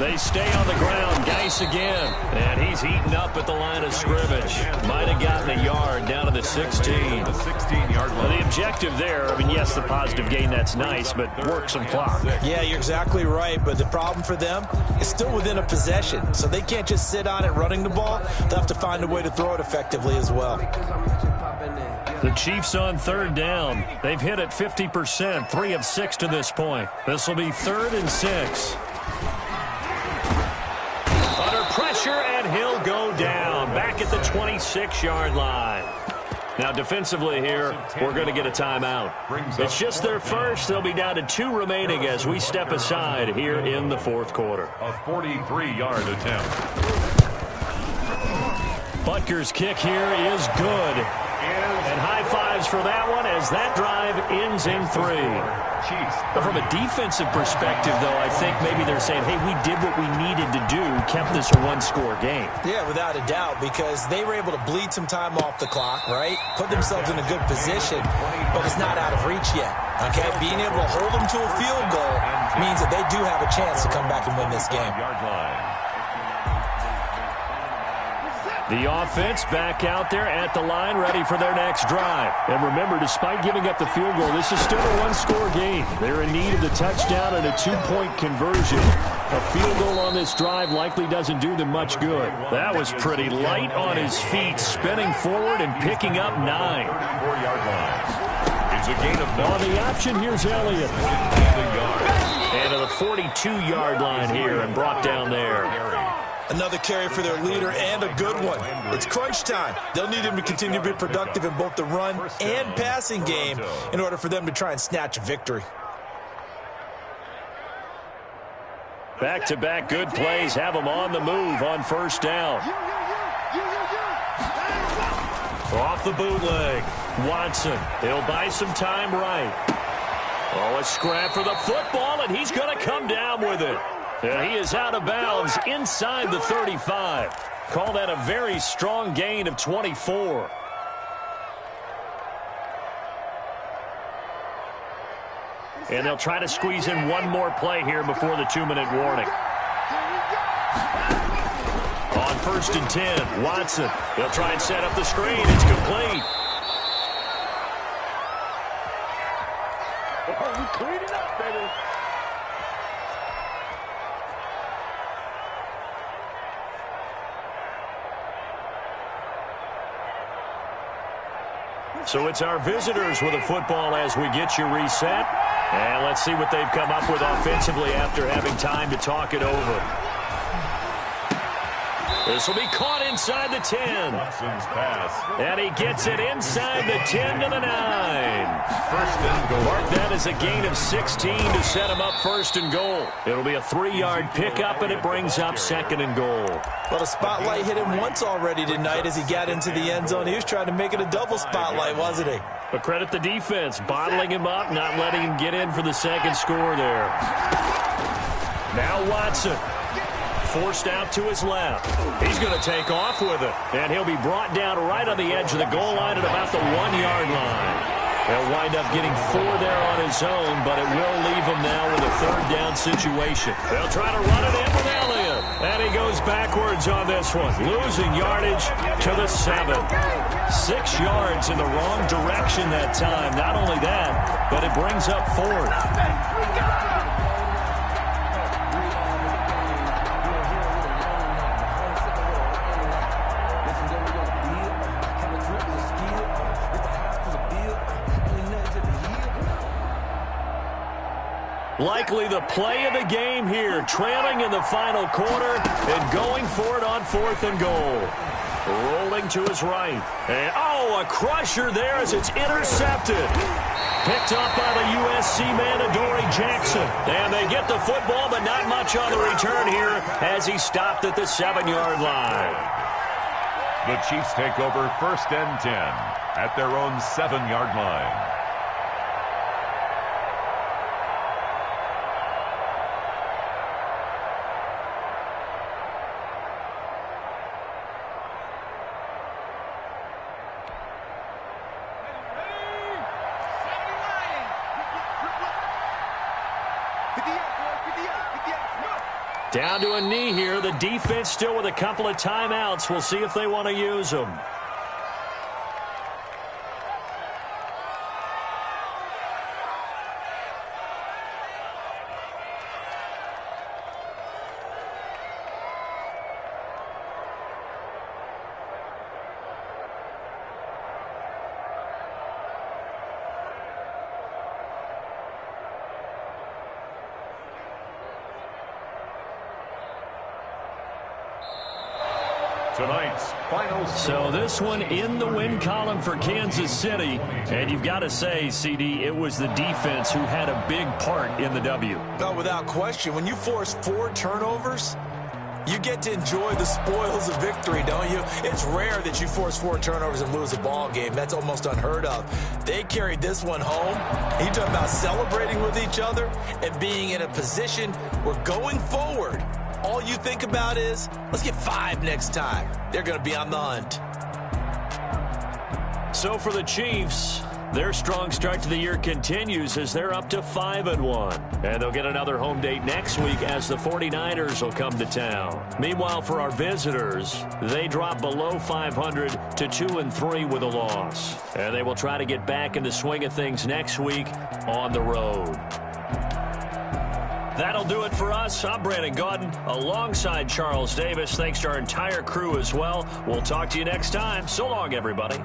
They stay on the ground. Geis again. And he's eaten up at the line of scrimmage. Might have gotten a yard down to the 16.
The 16-yard line.
The objective there, I mean, yes, the positive gain, that's nice, but work some clock.
Yeah, you're exactly right, but the problem for them is still within a possession, so they can't just sit on it running the ball. They'll have to find a way to throw it effectively as well.
The Chiefs on 3rd down. They've hit it 50%, 3 of 6 to this point. This will be 3rd and 6. Under pressure, and he'll go down. Back at the 26-yard line. Now, defensively here, we're going to get a timeout. It's just their first. They'll be down to 2 remaining as we step aside here in the 4th quarter.
A 43-yard attempt.
Butker's kick here is good. And high fives for that one as that drive ends in 3. But from a defensive perspective, though, I think maybe they're saying, hey, we did what we needed to do, kept this a 1-score game.
Yeah, without a doubt, because they were able to bleed some time off the clock, right? Put themselves in a good position, but it's not out of reach yet. Okay, being able to hold them to a field goal means that they do have a chance to come back and win this game.
The offense back out there at the line, ready for their next drive. And remember, despite giving up the field goal, this is still a 1-score game. They're in need of the touchdown and a 2-point conversion. A field goal on this drive likely doesn't do them much good. That was pretty light on his feet, spinning forward and picking up 9.
34-yard line. It's a gain of 9.
On the option, here's Elliott. And to the 42-yard line here and brought down there.
Another carry for their leader and a good one. It's crunch time. They'll need him to continue to be productive in both the run and passing game in order for them to try and snatch a victory.
Back-to-back good plays have them on the move on 1st down. Off the bootleg. Watson. He'll buy some time right. Oh, a scrap for the football, and he's going to come down with it. And he is out of bounds inside the 35. Call that a very strong gain of 24. And they'll try to squeeze in one more play here before the 2-minute warning. first and 10. Watson, they'll try and set up the screen. It's complete.
Oh, we cleaned it up, baby.
So it's our visitors with a football as we get you reset. And let's see what they've come up with offensively after having time to talk it over. This will be caught inside the 10.
Watson's pass.
And he gets it inside the 10 to the 9.
First and goal.
Mark that as a gain of 16 to set him up first and goal. It'll be a 3-yard pickup, and it brings up second and goal.
Well, the spotlight hit him once already tonight as he got into the end zone. He was trying to make it a double spotlight, wasn't he?
But credit the defense, bottling him up, not letting him get in for the second score there. Now Watson. Forced out to his left. He's going to take off with it. And he'll be brought down right on the edge of the goal line at about the 1-yard line. He'll wind up getting 4 there on his own, but it will leave him now with a third down situation. They'll try to run it in with Elliott. And he goes backwards on this one, losing yardage to the 7. 6 yards in the wrong direction that time. Not only that, but it brings up 4th. Likely the play of the game here, trailing in the final quarter and going for it on 4th and goal. Rolling to his right. And, a crusher there as it's intercepted. Picked up by the USC man, Adoree Jackson. And they get the football, but not much on the return here as he stopped at the 7-yard line.
The Chiefs take over first and 10 at their own 7-yard line.
Down to a knee here. The defense still with a couple of timeouts. We'll see if they want to use them.
Tonight's final score.
So this one in the win column for Kansas City. And you've got to say, CD, it was the defense who had a big part in the W.
No, without question. When you force 4 turnovers, you get to enjoy the spoils of victory, don't you? It's rare that you force 4 turnovers and lose a ball game. That's almost unheard of. They carried this one home. You talk about celebrating with each other and being in a position where going forward, all you think about is, let's get 5 next time. They're going to be on the hunt.
So for the Chiefs, their strong start to the year continues as they're up to 5-1. And they'll get another home date next week as the 49ers will come to town. Meanwhile, for our visitors, they drop below 500 to 2-3 with a loss. And they will try to get back in the swing of things next week on the road. That'll do it for us. I'm Brandon Gaudin alongside Charles Davis. Thanks to our entire crew as well. We'll talk to you next time. So long, everybody.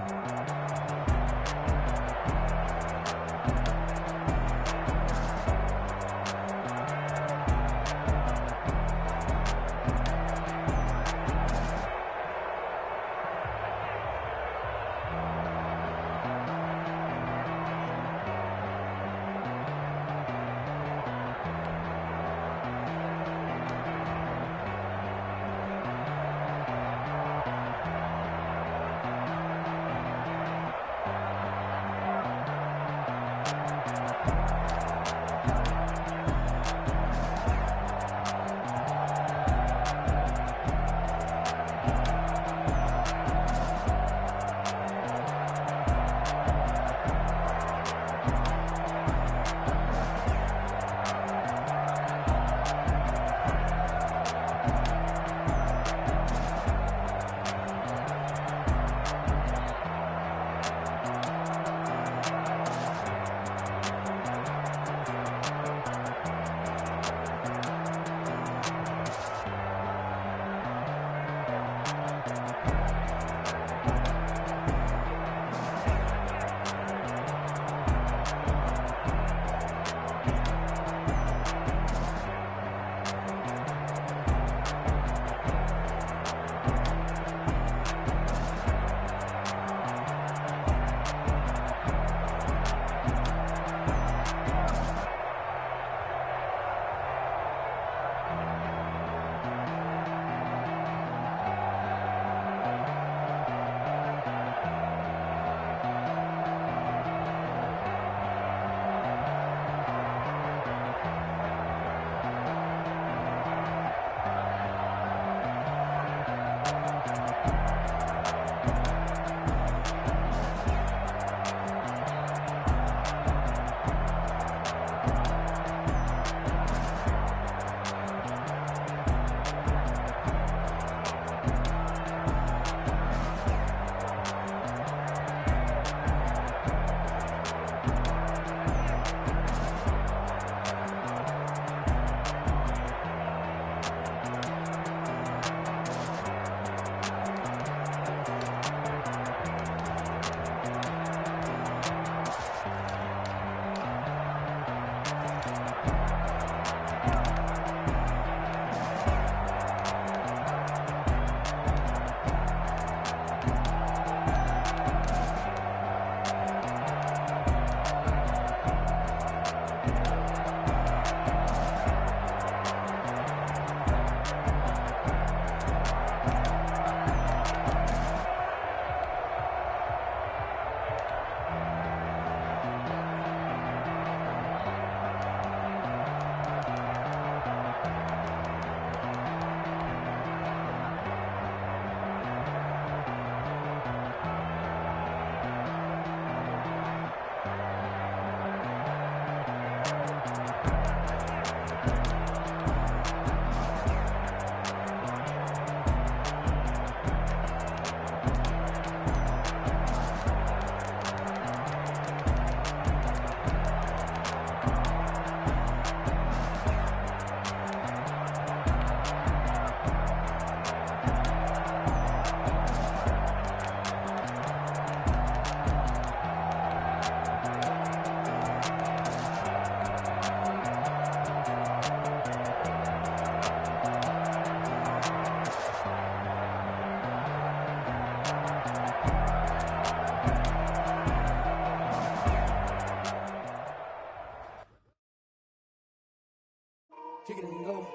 kick it and go,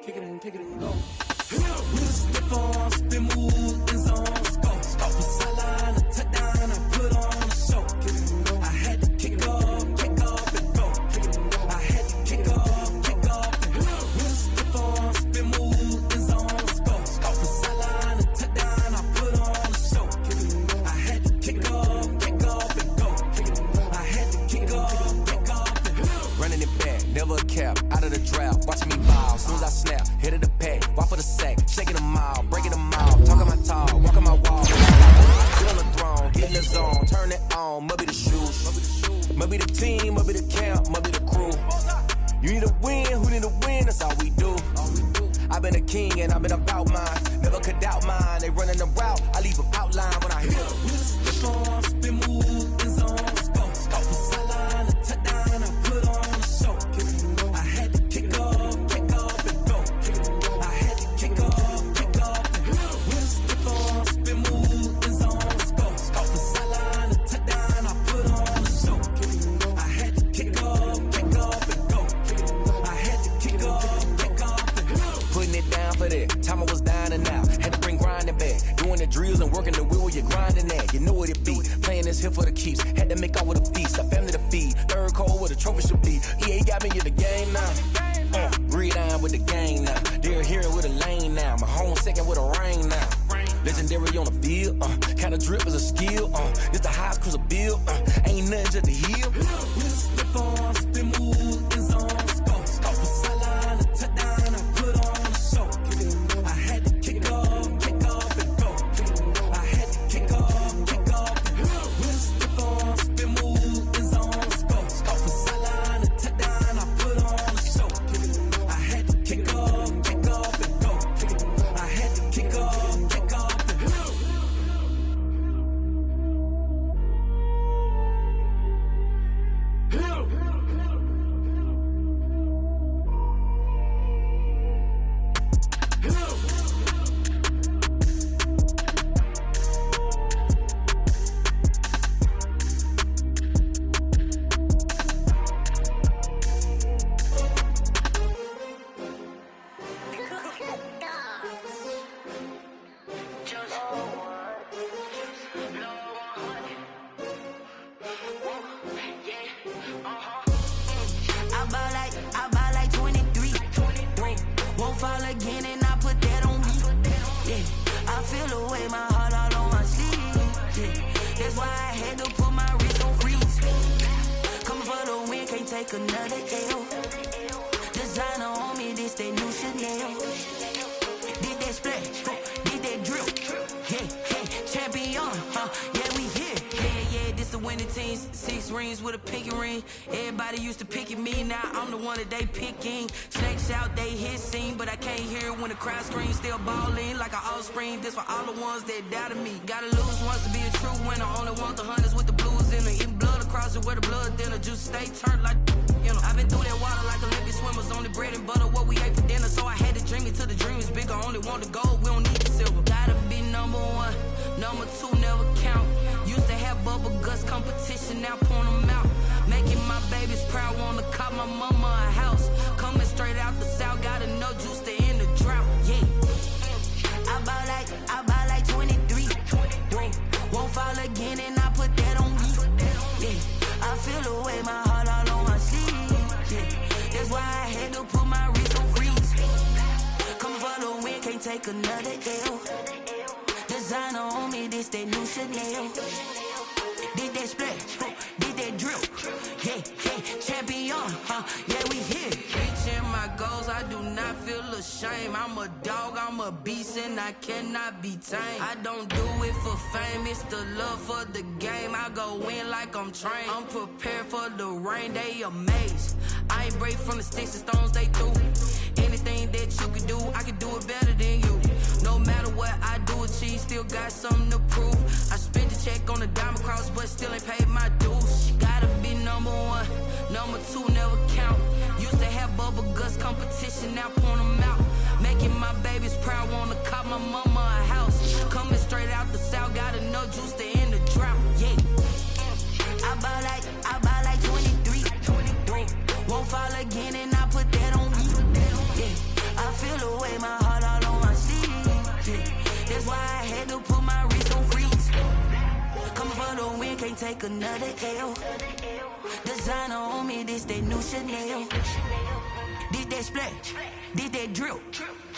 kick it and go. With a stiff arm, spin move, and zones, go. Off the sideline, a touchdown, I put on a show. I had to kick off and go. I had to kick off and go. With a stiff arm, spin move, and zones, go. Off the sideline, a touchdown, I put on a show. I had to kick off and go. I had to kick off and go.
Running it back, never a cap, out of the draft, watching me ball. Soon as I snap, head of the pack, walk for the sack, shaking them out, breaking them out, talking my talk, walking my wall. Get on the throne, get in the zone, turn it on, must be the shoes, must be the team, must be the camp, must be the crew. You need a win, who need a win, that's all we do. I've been a king and I've been about mine, never could doubt mine. They running the route, I leave them outline when I hit them.
With a stiff arm, spin move, and zones, go. Off the sideline, a touchdown, I put on a show. I had to kick off and go. I had to kick off and go. With a stiff arm, spin move, and zones, go. Off the sideline, a touchdown, I put on a show. I had to kick off and go. I had to kick off and go.
Putting it down for that, time I was dying and out. Had to bring grinding back, doing the drills and working the wheel where you're grinding at. You know what it be, playing this here for the keeps. Had to make out with a feast, a family to feed. Third cold where the trophy should be. EA got me in the game now. Breathe on with the game now. They're here with a lane now. My home second with a rain now. Legendary on the field, kinda drip is a skill. It's the highest cruiser bill, ain't nothing just to heal.
With a stiff arm, spin move, and zones, go. Off the sideline, a touchdown, I put on a show. I had to kick off and go. I had to kick off and go. With a stiff arm, spin move, and zones, go. Off the sideline, a touchdown, I put on a show. I had to kick off and go. I had to kick off and go.
I buy like 23. Won't fall again and I put that on me. Yeah, I feel the way, my heart all on my sleeve. Yeah, that's why I had to put my wrist on freeze. Coming for the win, can't take another L. Designer on me, this that new Chanel. Did that splash, did that drill. Yeah, champion, yeah, we here. Yeah, this the winning team. 6 rings with a pinky ring. Everybody used to pick at me, now I'm the one that they picking. Snakes out, they hit scene, but I can't hear it when the crowd screams. Still balling like an offspring. This for all the ones that doubted me. Gotta lose once to be a true winner. Only want the hunters with the blues in it. Eating blood across it where the blood thinner. Juice stay turned like, you know. I've been through that water like Olympic swimmers. Only bread and butter, what we ate for dinner. So I had to dream it till the dream is bigger. Only want the gold, we don't need the silver. Gotta be number 1, number 2 never count. Used to have bubble guts competition, now point them out. Making my babies proud, wanna cop my mama a house. Coming straight out the south, gotta know juice to end the drought. Yeah, I buy like 23. Won't fall again and I put that on me. Yeah, I feel the way, my heart all on my sleeve. Yeah, that's why I had to put my wrist on freeze. Coming for the win, can't take another L. Designer on me, this that new Chanel. Did that splash, did that drill. Yeah, champion, yeah, we here. Reaching my goals, I do not feel ashamed. I'm a dog, I'm a beast, and I cannot be tamed. I don't do it for fame, it's the love for the game. I go in like I'm trained. I'm prepared for the rain, they amazed. I ain't break from the sticks and stones they threw. Anything that you can do, I can do it better than you. No matter what I do, achieve, still got something to prove. I spent the check on the diamond cross, but still ain't paid my dues. Gotta be number 1, number 2 never count. Used to have bubble guts competition, now point them out. Making my babies proud, wanna cop my mama a house. Coming straight out the south, gotta know juice to end the drought. Yeah, I buy like 23. Won't fall again and I put that on me. can't take another L. Designer on me, this that new Chanel. Did that splash, did that drill.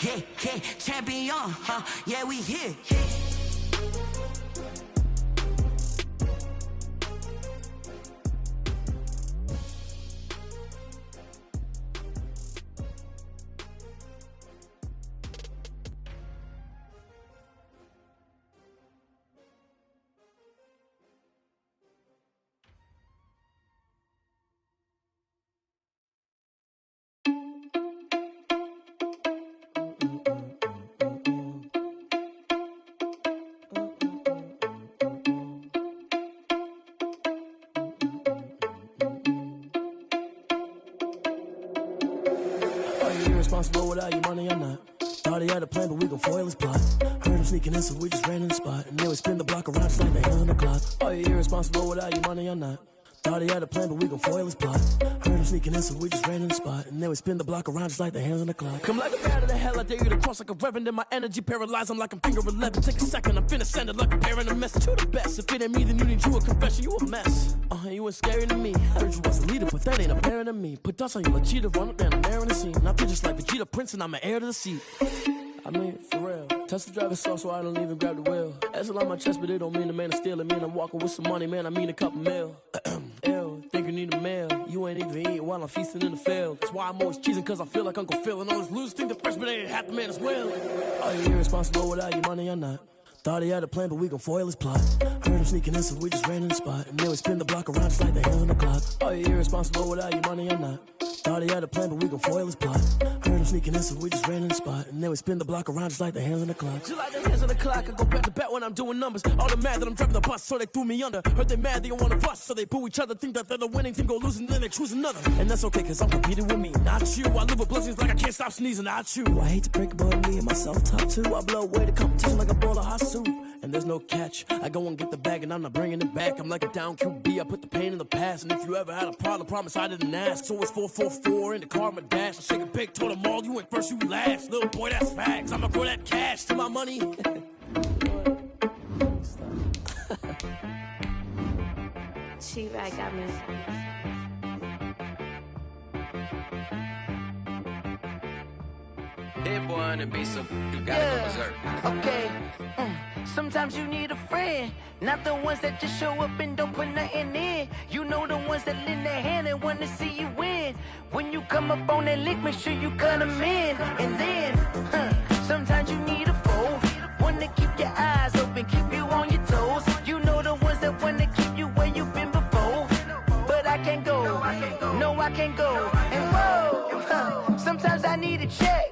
Yeah, yeah, champion, yeah, we here.
Irresponsible without your money or not. Thought he had a plan, but we gon' foil his plot. Heard him sneaking in, so we just ran in the spot. And then we spin the block around just like the hand on the clock. Are you irresponsible without your money or not? Thought he had a plan, but we gon' foil his plot. Heard him sneaking in, so we just ran in the spot. And then we spin the block around just like the hands on the clock. Come like a bat of the hell, I dare you to cross like a reverend. In my energy paralyzed, I'm like I'm finger 11. Take a second, I'm finna send it like a parent a message to the best. If it ain't me, then you need you a confession, you a mess. You ain't scary to me. Heard you was a leader, but that ain't apparent to me. Put dust on you, like cheetah, run up down the air in the scene. I feel just like Vegeta Prince, and I'm an heir to the seat. I mean, for real. Test the driver's sauce, so I don't even grab the wheel. That's on my chest, but it don't mean the man is stealing. Man, I'm walking with some money, man, I mean a couple mil. Ew, think you need a meal. You ain't even eating while I'm feasting in the field. That's why I'm always cheesing, cause I feel like Uncle Phil. And all those losers think the freshman ain't half the man as well. Are you irresponsible without your money or not? Thought he had a plan, but we gon' foil his plot. Heard him sneaking in, so we just ran in the spot. And then we spin the block around just like the hands on the clock. Are you irresponsible without your money or not? Thought he had a plan, but we gon' foil his plot. Heard him sneaking in, so we just ran in the spot. And then we spin the block around just like the hands on the clock. Just like the hands on the clock, I go back to back when I'm doing numbers. All the mad that I'm driving the bus, so they threw me under. Heard they mad, they don't wanna bust, so they boo each other. Think that they're the winning team, go losing, then they choose another. And that's okay, cause I'm competing with me, not you. I live with blessings like I can't stop sneezing, not you. I hate to break it, but me and myself top two. I blow away the competition like a bowl of hot soup. And there's no catch. I go and get the bag and I'm not bringing it back. I'm like a down QB, I put the pain in the past. And if you ever had a problem, promise I didn't ask. So it's 444 in the car, my dash. I shake a big, told them all, you ain't first, you last. Little boy, that's facts. I'ma grow that cash to my money.
She right, got me.
Hit boy on the beat, so you gotta go berserk.
Okay. Sometimes you need a friend, not the ones that just show up and don't put nothing in. You know the ones that lend their hand and want to see you win. When you come up on that lick, make sure you cut them in. And then, sometimes you need a foe, one to keep your eyes open, keep you on your toes. You know the ones that want to keep you where you've been before. But I can't go, no I can't go. And whoa, sometimes I need a check.